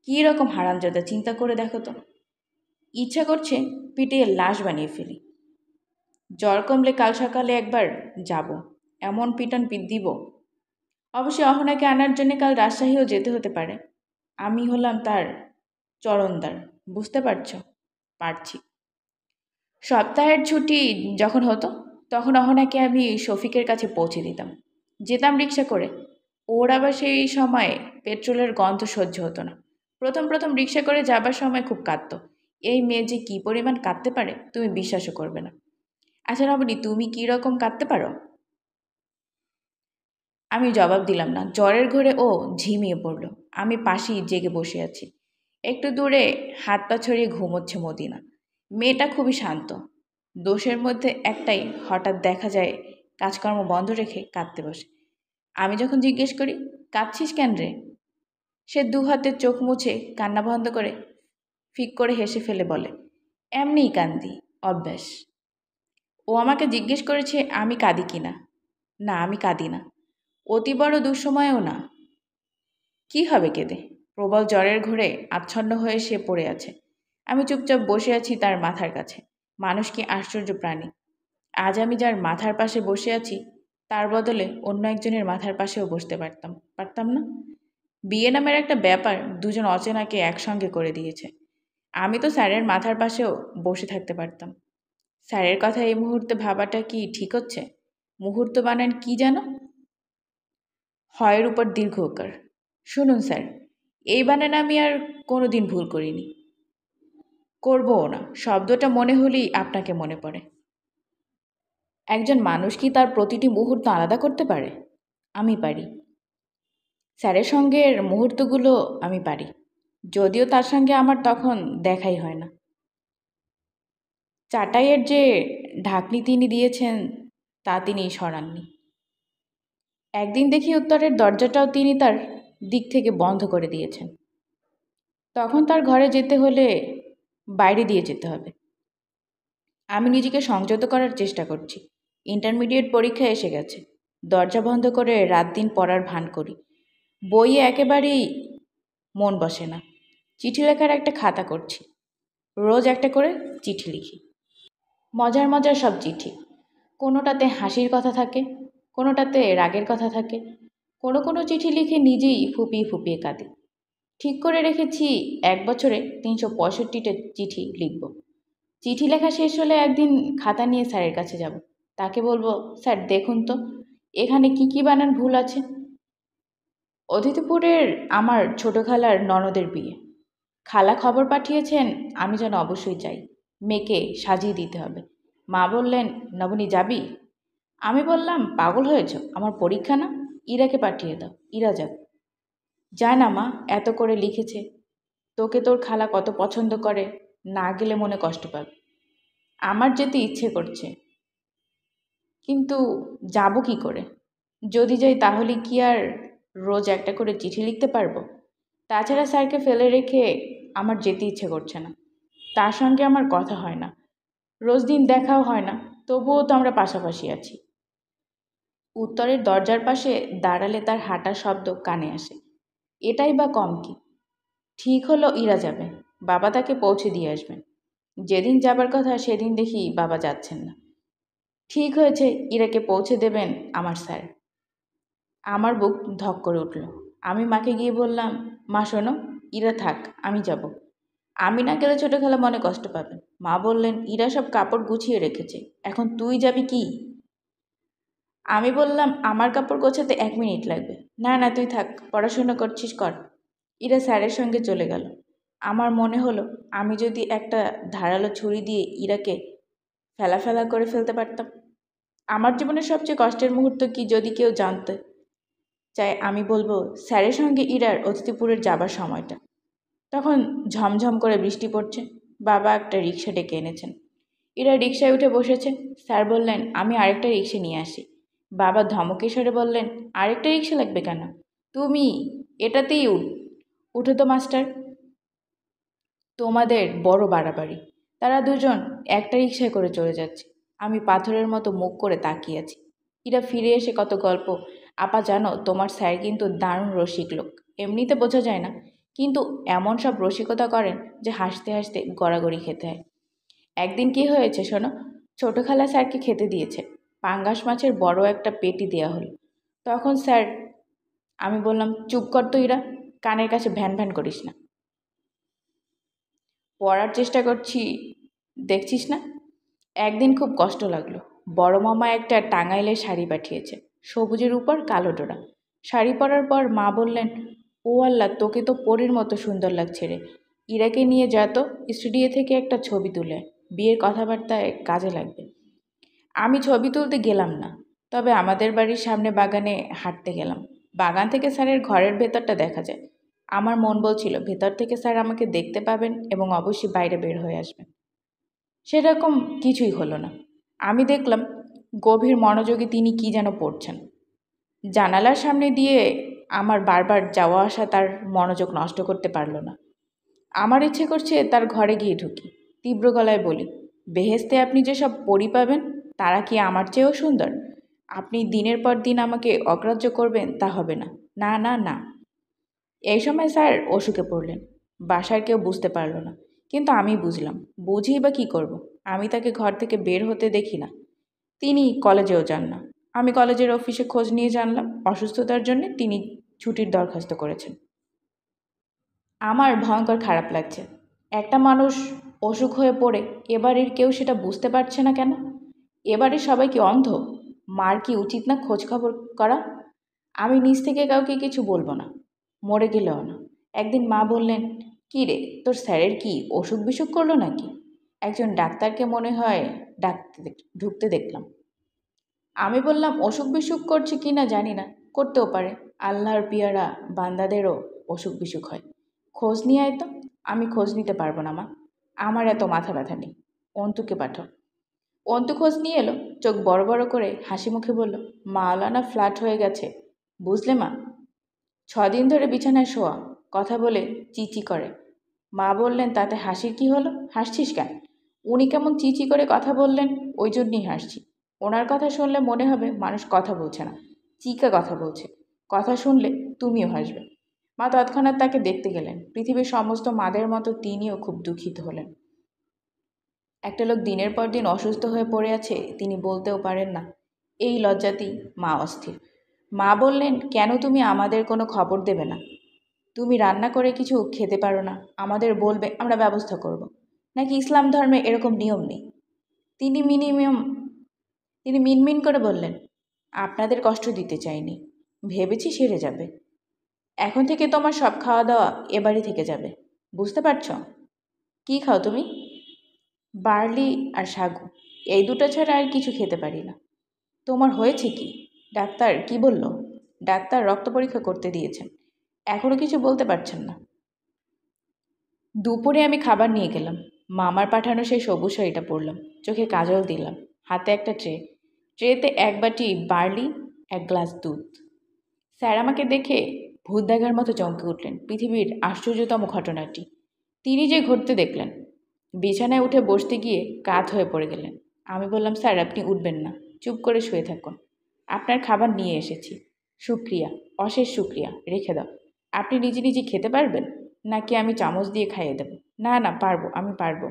কী রকম হারামজাদা, চিন্তা করে দেখো তো। ইচ্ছা করছে পিটিয়ে লাশ বানিয়ে ফেলি। জ্বর কমলে কাল সকালে একবার যাব, এমন পিটন দিব। অবশ্যই অহনাকে আনার জন্য কাল রাজশাহীও যেতে হতে পারে। আমি হলাম তার চরণদার, বুঝতে পারছো? পারছি। সপ্তাহের ছুটি যখন হতো তখন অহনাকে আমি শফিকের কাছে পৌঁছে দিতাম, যেতাম রিক্সা করে। ওর আবার সেই সময় পেট্রোলের গন্ধ সহ্য হতো না। প্রথম প্রথম রিক্সা করে যাবার সময় খুব কাঁদতো। এই মেয়ে যে কী পরিমাণ কাঁদতে পারে তুমি বিশ্বাসও করবে না। আচ্ছা রমণী, তুমি কী রকম কাঁদতে পারো? আমি জবাব দিলাম না। জ্বরের ঘোরে ও ঝিমিয়ে পড়ল। আমি পাশেই জেগে বসে আছি। একটু দূরে হাত পা ছড়িয়ে ঘুমোচ্ছে মদিনা। মেয়েটা খুবই শান্ত। দোষের মধ্যে একটাই, হঠাৎ দেখা যায় কাজকর্ম বন্ধ রেখে কাঁদতে বসে। আমি যখন জিজ্ঞেস করি, কাঁদছিস কেন রে? সে 2 হাতে চোখ মুছে কান্না বন্ধ করে ফিক করে হেসে ফেলে বলে, এমনিই কান্দি, অভ্যাস। ও আমাকে জিজ্ঞেস করেছে আমি কাঁদি কি না। না, আমি কাঁদি না, অতি বড় দুঃসময়েও না। কি হবে কেঁদে? প্রবল জ্বরের ঘোরে আচ্ছন্ন হয়ে সে পড়ে আছে। আমি চুপচাপ বসে আছি তার মাথার কাছে। মানুষ কি আশ্চর্য প্রাণী! আজ আমি যার মাথার পাশে বসে আছি তার বদলে অন্য একজনের মাথার পাশেও বসতে পারতাম, পারতাম না? বিয়ে নামের একটা ব্যাপার 2জন অচেনাকে একসঙ্গে করে দিয়েছে। আমি তো স্যারের মাথার পাশেও বসে থাকতে পারতাম। স্যারের কথা এই মুহূর্তে ভাবাটা কি ঠিক হচ্ছে? মুহূর্ত বানান কি যেন? হয়ের উপর দীর্ঘ ওকার। শুনুন স্যার, এই বানান আমি আর কোনো দিন ভুল করিনি, করবও না। শব্দটা মনে হলেই আপনাকে মনে পড়ে। একজন মানুষ কি তার প্রতিটি মুহূর্ত আলাদা করতে পারে? আমি পারি। স্যারের সঙ্গের মুহূর্তগুলো আমি পারি, যদিও তার সঙ্গে আমার তখন দেখাই হয় না। চাটাইয়ের যে ঢাকনি তিনি দিয়েছেন তা তিনি সরাননি। একদিন দেখি উত্তরের দরজাটাও তিনি তার দিক থেকে বন্ধ করে দিয়েছেন। তখন তার ঘরে যেতে হলে বাইরে দিয়ে যেতে হবে। আমি নিজেকে সংযত করার চেষ্টা করছি। ইন্টারমিডিয়েট পরীক্ষা এসে গেছে। দরজা বন্ধ করে রাত দিন পড়ার ভান করি। বইয়ে একেবারেই মন বসে না। চিঠি লেখার একটা খাতা করছি। রোজ একটা করে চিঠি লিখি। মজার মজার সব চিঠি। কোনোটাতে হাসির কথা থাকে, কোনোটাতে রাগের কথা থাকে। কোনো কোনো চিঠি লিখে নিজেই ফুপিয়ে ফুপিয়ে কাঁদি। ঠিক করে রেখেছি 1 বছরে 365টা চিঠি লিখব। চিঠি লেখা শেষ হলে একদিন খাতা নিয়ে স্যারের কাছে যাব। তাকে বলবো, স্যার দেখুন তো এখানে কি কি বানান ভুল আছে। অতিথিপুরের আমার ছোট খালার ননদের বিয়ে। খালা খবর পাঠিয়েছেন আমি যেন অবশ্যই যাই। মেয়েকে সাজিয়ে দিতে হবে। মা বললেন, নবনী যাবি? আমি বললাম, পাগল হয়েছ? আমার পরীক্ষা না, ইরাকে পাঠিয়ে দাও, ইরা যাক। যায় না মা, এত করে লিখেছে, তোকে তোর খালা কত পছন্দ করে, না গেলে মনে কষ্ট পাবে। আমার যেতে ইচ্ছে করছে, কিন্তু যাব কি করে? যদি যাই তাহলে কি আর রোজ একটা করে চিঠি লিখতে পারবো? তাছাড়া স্যারকে ফেলে রেখে আমার যেতে ইচ্ছে করছে না। তার সঙ্গে আমার কথা হয় না, রোজ দিন দেখাও হয় না, তবুও তো আমরা পাশাপাশি আছি। উত্তরের দরজার পাশে দাঁড়ালে তার হাঁটার শব্দ কানে আসে। এটাই বা কম কি? ঠিক হলো ইরা যাবে, বাবা তাকে পৌঁছে দিয়ে আসবেন। যেদিন যাবার কথা সেদিন দেখি বাবা যাচ্ছেন না। ঠিক হয়েছে, ইরাকে পৌঁছে দেবেন আমার স্যার। আমার বুক ধক করে উঠল। আমি মাকে গিয়ে বললাম, মা শোনো, ইরা থাক, আমি যাব। আমি না গেলে ছোটো খালা মনে কষ্ট পাবেন। মা বললেন, ইরা সব কাপড় গুছিয়ে রেখেছে, এখন তুই যাবি কি? আমি বললাম, আমার কাপড় গোছাতে 1 মিনিট লাগবে। না না, তুই থাক, পড়াশোনা করছিস কর। ইরা স্যারের সঙ্গে চলে গেল। আমার মনে হলো আমি যদি একটা ধারালো ছুরি দিয়ে ইরাকে ফেলা ফেলা করে ফেলতে পারতাম। আমার জীবনের সবচেয়ে কষ্টের মুহূর্ত কি যদি কেউ জানতে চায়, আমি বলবো স্যারের সঙ্গে ইরার অতিথিপুরের যাবার সময়টা। তখন ঝমঝম করে বৃষ্টি পড়ছে। বাবা একটা রিক্সা ডেকে এনেছেন। ইরা রিক্সায় উঠে বসেছে। স্যার বললেন, আমি আরেকটা রিক্সা নিয়ে আসি। বাবা ধমকে সরে বললেন, আরেকটা রিক্সা লাগবে কেন? তুমি এটাতেই উঠো তো মাস্টার। তোমাদের বড় বাড়াবাড়ি। তারা দুজন একটা রিক্সায় করে চলে যাচ্ছে। আমি পাথরের মতো মুখ করে তাকিয়ে আছি। ইরা ফিরে এসে কত গল্প। আপা জানো, তোমার স্যার কিন্তু দারুণ রসিক লোক। এমনিতে বোঝা যায় না, কিন্তু এমন সব রসিকতা করেন যে হাসতে হাসতে গড়াগড়ি খেতে হয়। একদিন কি হয়েছে শোনো। ছোট খালা স্যারকে খেতে দিয়েছে। পাঙ্গাস মাছের বড় একটা পেটি দেয়া হলো। তখন স্যার, আমি বললাম, চুপ কর তো ইরা, কানের কাছে ভ্যান ভ্যান করিস না। পড়ার চেষ্টা করছি, দেখছিস না? একদিন খুব কষ্ট লাগলো। বড় মামা একটা টাঙ্গাইলের শাড়ি পাঠিয়েছে, সবুজের উপর কালো ডোরা। শাড়ি পরার পর মা বললেন, ও আল্লাহ, তোকে তো পরীর মতো সুন্দর লাগছে রে। ইরাকে নিয়ে যা তো, স্টুডিও থেকে একটা ছবি তুলে, বিয়ের কথাবার্তায় কাজে লাগবে। আমি ছবি তুলতে গেলাম না, তবে আমাদের বাড়ির সামনে বাগানে হাঁটতে গেলাম। বাগান থেকে স্যারের ঘরের ভেতরটা দেখা যায়। আমার মন বলছিল ভেতর থেকে স্যার আমাকে দেখতে পাবেন এবং অবশ্যই বাইরে বের হয়ে আসবেন। সেরকম কিছুই হলো না। আমি দেখলাম গভীর মনোযোগে তিনি কি যেন পড়ছেন। জানালার সামনে দিয়ে আমার বারবার যাওয়া আসা তার মনোযোগ নষ্ট করতে পারল না। আমার ইচ্ছে করছে তার ঘরে গিয়ে ঢুকি, তীব্র গলায় বলি, বেহেশতে আপনি যেসব পরী পাবেন তারা কি আমার চেয়েও সুন্দর? আপনি দিনের পর দিন আমাকে অগ্রাহ্য করবেন তা হবে না, না না না। এই সময় স্যার অসুখে পড়লেন। বাসার কেউ বুঝতে পারল না, কিন্তু আমি বুঝলাম। বুঝেই বা কী করব? আমি তাকে ঘর থেকে বের হতে দেখি না। তিনি কলেজেও যান না। আমি কলেজের অফিসে খোঁজ নিয়ে জানলাম অসুস্থতার জন্য তিনি ছুটির দরখাস্ত করেছেন। আমার ভয়ঙ্কর খারাপ লাগছে। একটা মানুষ অসুখ হয়ে পড়ে এবারের কেউ সেটা বুঝতে পারছে না কেন? এবারে সবাই কি অন্ধ? মার কি উচিত না খোঁজ খবর করা? আমি নিজ থেকে কাউকে কিছু বলবো না, মরে গেলেও না। একদিন মা বললেন, কী রে, তোর স্যারের কি অসুখ বিসুখ করলো নাকি? একজন ডাক্তারকে মনে হয় ঢুকতে দেখলাম। আমি বললাম, অসুখ বিসুখ করছে কি না জানি না, করতেও পারে। আল্লাহর পিয়ারা বান্দাদেরও অসুখ বিসুখ হয়। খোঁজ নিয়ে আয় তো। আমি খোঁজ নিতে পারবো না মা, আমার এত মাথা ব্যথা নেই। অন্তুকে পাঠাও। অন্তু খোঁজ নিয়ে এলো, চোখ বড় বড় করে হাসি মুখে বলল, মাওলানা ফ্ল্যাট হয়ে গেছে, বুঝলে মা? 6 দিন ধরে বিছানায় শোয়া, কথা বলে চিচি করে। মা বললেন, তাতে হাসির কি হলো? হাসছিস কেন? উনি কেমন চিচি করে কথা বললেন, ওই জন্যই হাসছি। ওনার কথা শুনলে মনে হবে মানুষ কথা বলছে না, চিকা কথা বলছে। কথা শুনলে তুমিও হাসবে। মা তৎক্ষণাৎ তাকে দেখতে গেলেন। পৃথিবীর সমস্ত মাদের মতো তিনিও খুব দুঃখিত হলেন। একটা লোক দিনের পর দিন অসুস্থ হয়ে পড়ে আছে, তিনি বলতেও পারেন না। এই লজ্জাতেই মা অস্থির। মা বললেন, কেন তুমি আমাদের কোনো খবর দেবে না? তুমি রান্না করে কিছু খেতে পারো না, আমাদের বলবে, আমরা ব্যবস্থা করব। নাকি ইসলাম ধর্মে এরকম নিয়ম নেই? তিনি মিনিমাম তিনি মিনমিন করে বললেন, আপনাদের কষ্ট দিতে চাইনি, ভেবেছি সেরে যাবে। এখন থেকে তোমার সব খাওয়া দাওয়া এ বাড়ি থেকে যাবে, বুঝতে পারছো? কি খাও তুমি? বার্লি আর সাগু, এই দুটো ছাড়া আর কিছু খেতে পারি না। তোমার হয়েছে কি? ডাক্তার কি বলল? ডাক্তার রক্ত পরীক্ষা করতে দিয়েছেন, এখনও কিছু বলতে পারছেন না। দুপুরে আমি খাবার নিয়ে গেলাম। মামার পাঠানো সেই সবুজ শাড়িটা পরলাম, চোখে কাজল দিলাম, হাতে একটা ট্রেতে এক বাটি বার্লি, এক গ্লাস দুধ। স্যার আমাকে দেখে ভূত দেখার মতো চমকে উঠলেন। পৃথিবীর আশ্চর্যতম ঘটনাটি তিনি যে ঘটতে দেখলেন। বিছানায় উঠে বসতে গিয়ে কাত হয়ে পড়ে গেলেন। আমি বললাম, স্যার আপনি উঠবেন না, চুপ করে শুয়ে থাকুন। আপনার খাবার নিয়ে এসেছি। শুক্রিয়া, অশেষ শুক্রিয়া, রেখে দাও। আপনি নিজে নিজে খেতে পারবেন নাকি আমি চামচ দিয়ে খাইয়ে দেব? না না, পারবো, আমি পারবো।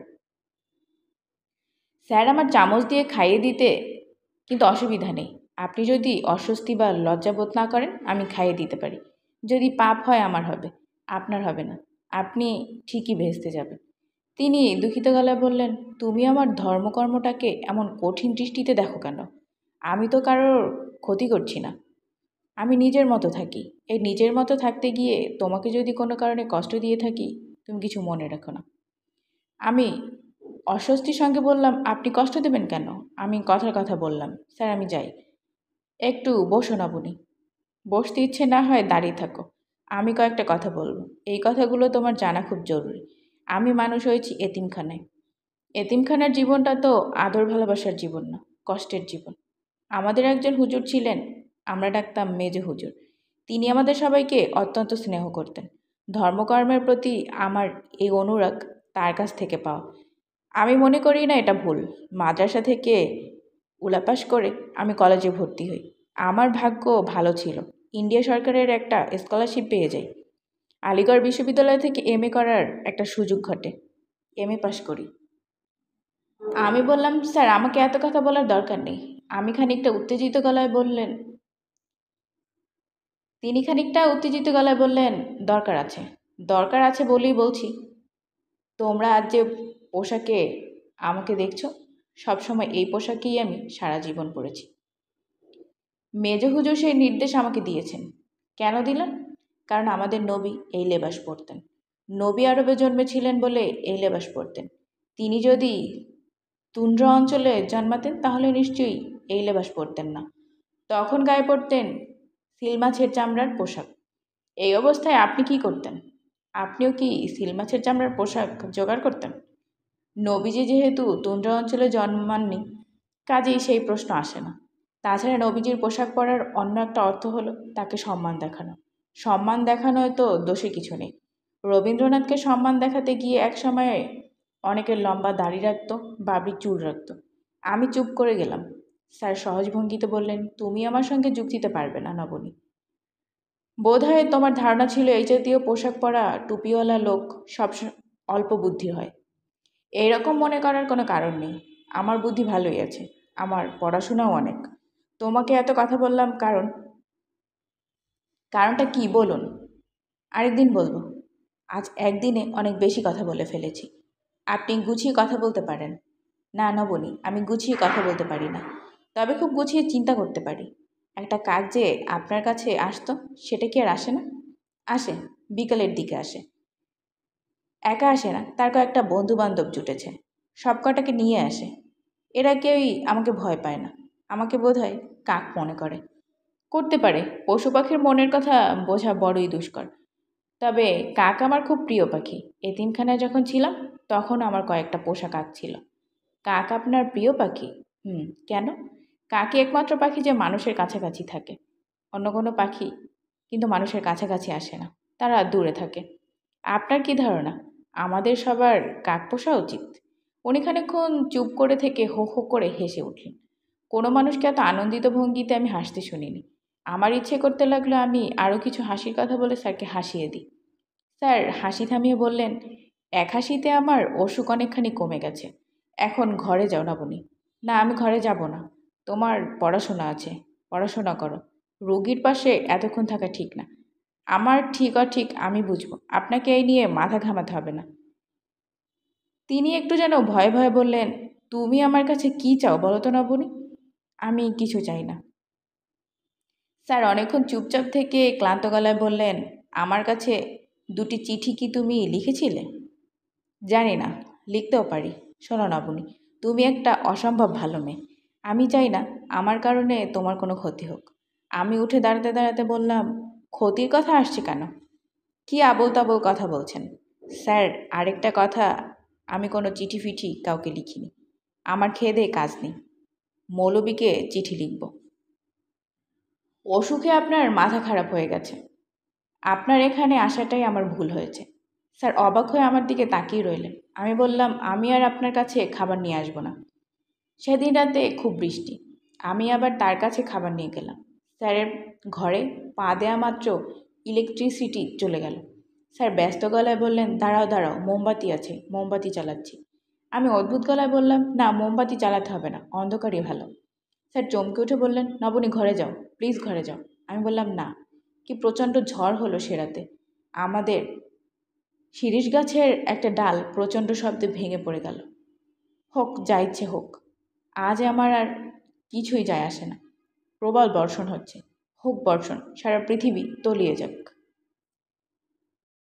স্যার আমার চামচ দিয়ে খাইয়ে দিতে, কিন্তু অসুবিধা নেই। আপনি যদি অস্বস্তি বা লজ্জাবোধ না করেন, আমি খাইয়ে দিতে পারি। যদি পাপ হয় আমার হবে, আপনার হবে না। আপনি ঠিকই ভেস্তে যাবেন। তিনি দুঃখিত গলায় বললেন, তুমি আমার ধর্মকর্মটাকে এমন কঠিন দৃষ্টিতে দেখো কেন? আমি তো কারোর ক্ষতি করছি না, আমি নিজের মতো থাকি। এই নিজের মতো থাকতে গিয়ে তোমাকে যদি কোনো কারণে কষ্ট দিয়ে থাকি, তুমি কিছু মনে রাখো না। আমি অস্বস্তির সঙ্গে বললাম, আপনি কষ্ট দেবেন কেন? আমি কথার কথা বললাম, স্যার আমি যাই। একটু বসো না বুনি। বসতে ইচ্ছে না হয় দাঁড়িয়ে থাকো। আমি কয়েকটা কথা বলবো। এই কথাগুলো তোমার জানা খুব জরুরি। আমি মানুষ হয়েছি এতিমখানায়। এতিমখানার জীবনটা তো আদর ভালোবাসার জীবন না, কষ্টের জীবন। আমাদের একজন হুজুর ছিলেন, আমরা ডাকতাম মেজো হুজুর। তিনি আমাদের সবাইকে অত্যন্ত স্নেহ করতেন। ধর্মকর্মের প্রতি আমার এই অনুরাগ তার কাছ থেকে পাওয়া। আমি মনে করি না এটা ভুল। মাদ্রাসা থেকে উলাপাস করে আমি কলেজে ভর্তি হই। আমার ভাগ্য ভালো ছিল, ইন্ডিয়া সরকারের একটা স্কলারশিপ পেয়ে যাই। আলিগড় বিশ্ববিদ্যালয় থেকে এমএ করার একটা সুযোগ ঘটে। এমএ পাশ করি। আমি বললাম, স্যার আমাকে এত কথা বলার দরকার নেই। আমি খানিকটা উত্তেজিত গলায় বললেন তিনি খানিকটা উত্তেজিত গলায় বললেন, দরকার আছে। দরকার আছে বলেই বলছি। তোমরা আজ যে পোশাকে আমাকে দেখছো, সবসময় এই পোশাকেই আমি সারা জীবন পরেছি। মেজ হুজুর সেই নির্দেশ আমাকে দিয়েছেন। কেন দিলেন? কারণ আমাদের নবী এই লেবাস পরতেন। নবী আরবে জন্মেছিলেন বলে এই লেবাস পরতেন। তিনি যদি তুন্দ্র অঞ্চলে জন্মাতেন তাহলে নিশ্চয়ই এই লেবাস পরতেন না। তখন গায়ে পরতেন সিল মাছের চামড়ার পোশাক। এই অবস্থায় আপনি কি করতেন? আপনিও কি সিল মাছের চামড়ার পোশাক জোগাড় করতেন? নবীজি যেহেতু তুন্দ্রা অঞ্চলে জন্মাননি, কাজেই সেই প্রশ্ন আসে না। তাছাড়া নবীজির পোশাক পরার অন্য একটা অর্থ হলো তাকে সম্মান দেখানো। সম্মান দেখানোয় তো দোষে কিছু নেই। রবীন্দ্রনাথকে সম্মান দেখাতে গিয়ে এক সময়ে অনেকের লম্বা দাড়ি রাখতো, বাবরি চুল রাখতো। আমি চুপ করে গেলাম। স্যার সহজ ভঙ্গিতে বললেন, তুমি আমার সঙ্গে যুক্তিতে পারবে না নবনী। বোধহয় তোমার ধারণা ছিল এই জাতীয় পোশাক পরা টুপিওয়ালা লোক সব অল্প বুদ্ধি হয়। এইরকম মনে করার কোনো কারণ নেই। আমার বুদ্ধি ভালোই আছে, আমার পড়াশোনাও অনেক। তোমাকে এত কথা বললাম কারণটা কি বলুন? আরেকদিন বলবো। আজ একদিনে অনেক বেশি কথা বলে ফেলেছি। আপনি গুছিয়ে কথা বলতে পারেন? না নবনী, আমি গুছিয়ে কথা বলতে পারি না, তবে খুব গুছিয়ে চিন্তা করতে পারি। একটা কাক যে আপনার কাছে আসতো, সেটা কি আর আসে না? আসে, বিকালের দিকে আসে। একা আসে না, তার কয়েকটা বন্ধু বান্ধব জুটেছে, সব কটাকে নিয়ে আসে। এরা কেউই আমাকে ভয় পায় না, আমাকে বোধহয় কাক মনে করে। করতে পারে, পশু পাখির মনের কথা বোঝা বড়ই দুষ্কর। তবে কাক আমার খুব প্রিয় পাখি। এতিমখানায় যখন ছিলাম তখন আমার কয়েকটা পোষা কাক ছিল। কাক আপনার প্রিয় পাখি? কেন? কাকই একমাত্র পাখি যে মানুষের কাছাকাছি থাকে। অন্য কোনো পাখি কিন্তু মানুষের কাছাকাছি আসে না, তারা দূরে থাকে। আপনার কি ধারণা আমাদের সবার কাক পোষা উচিত? উনি খানিকক্ষণ চুপ করে থেকে হো হো করে হেসে উঠলেন। কোনো মানুষকে এত আনন্দিত ভঙ্গিতে আমি হাসতে শুনিনি। আমার ইচ্ছে করতে লাগলো আমি আরও কিছু হাসির কথা বলে স্যারকে হাসিয়ে দিই। স্যার হাসি থামিয়ে বললেন, এক হাসিতে আমার অসুখ অনেকখানি কমে গেছে। এখন ঘরে যাও লাবণী। না, আমি ঘরে যাব না। তোমার পড়াশোনা আছে, পড়াশোনা করো। রোগীর পাশে এতক্ষণ থাকা ঠিক না। আমার ঠিক অঠিক আমি বুঝবো, আপনাকে এই নিয়ে মাথা ঘামাতে হবে না। তিনি একটু যেন ভয়ে ভয়ে বললেন, তুমি আমার কাছে কি চাও বলো তো লাবণী? আমি কিছু চাই না। স্যার অনেকক্ষণ চুপচাপ থেকে ক্লান্ত গলায় বললেন, আমার কাছে দুটি চিঠি কি তুমি লিখেছিলে? জানি না, লিখতেও পারি। শোনো লাবণী, তুমি একটা অসম্ভব ভালো মেয়ে। আমি চাই না আমার কারণে তোমার কোনো ক্ষতি হোক। আমি উঠে দাঁড়াতে দাঁড়াতে বললাম, ক্ষতির কথা আসছে কেন? কি আবোল তাবোল কথা বলছেন? স্যার আরেকটা কথা, আমি কোনো চিঠি ফিঠি কাউকে লিখিনি। আমার খেয়ে দেয়ে কাজ নেই। মৌলবীকে চিঠি লিখব। অসুখে আপনার মাথা খারাপ হয়ে গেছে। আপনার এখানে আসাটাই আমার ভুল হয়েছে। স্যার অবাক হয়ে আমার দিকে তাকিয়ে রইলেন। আমি বললাম, আমি আর আপনার কাছে খাবার নিয়ে আসবো না। সেদিন রাতে খুব বৃষ্টি। আমি আবার তার কাছে খাবার নিয়ে গেলাম। স্যারের ঘরে পা দেয়া মাত্র ইলেকট্রিসিটি চলে গেল। স্যার ব্যস্ত গলায় বললেন, দাঁড়াও দাঁড়াও, মোমবাতি আছে, মোমবাতি চালাচ্ছি। আমি অদ্ভুত গলায় বললাম, না, মোমবাতি চালাতে হবে না, অন্ধকারই ভালো। স্যার চমকে উঠে বললেন, নবনী ঘরে যাও, প্লিজ ঘরে যাও। আমি বললাম, না। কি প্রচণ্ড ঝড় হলো সে রাতে। আমাদের শিরীষ গাছের একটা ডাল প্রচণ্ড শব্দে ভেঙে পড়ে গেল। হোক, যা ইচ্ছে হোক, আজ আমার আর কিছুই যায় আসে না। প্রবল বর্ষণ হচ্ছে, হোক বর্ষণ, সারা পৃথিবী তলিয়ে যাক।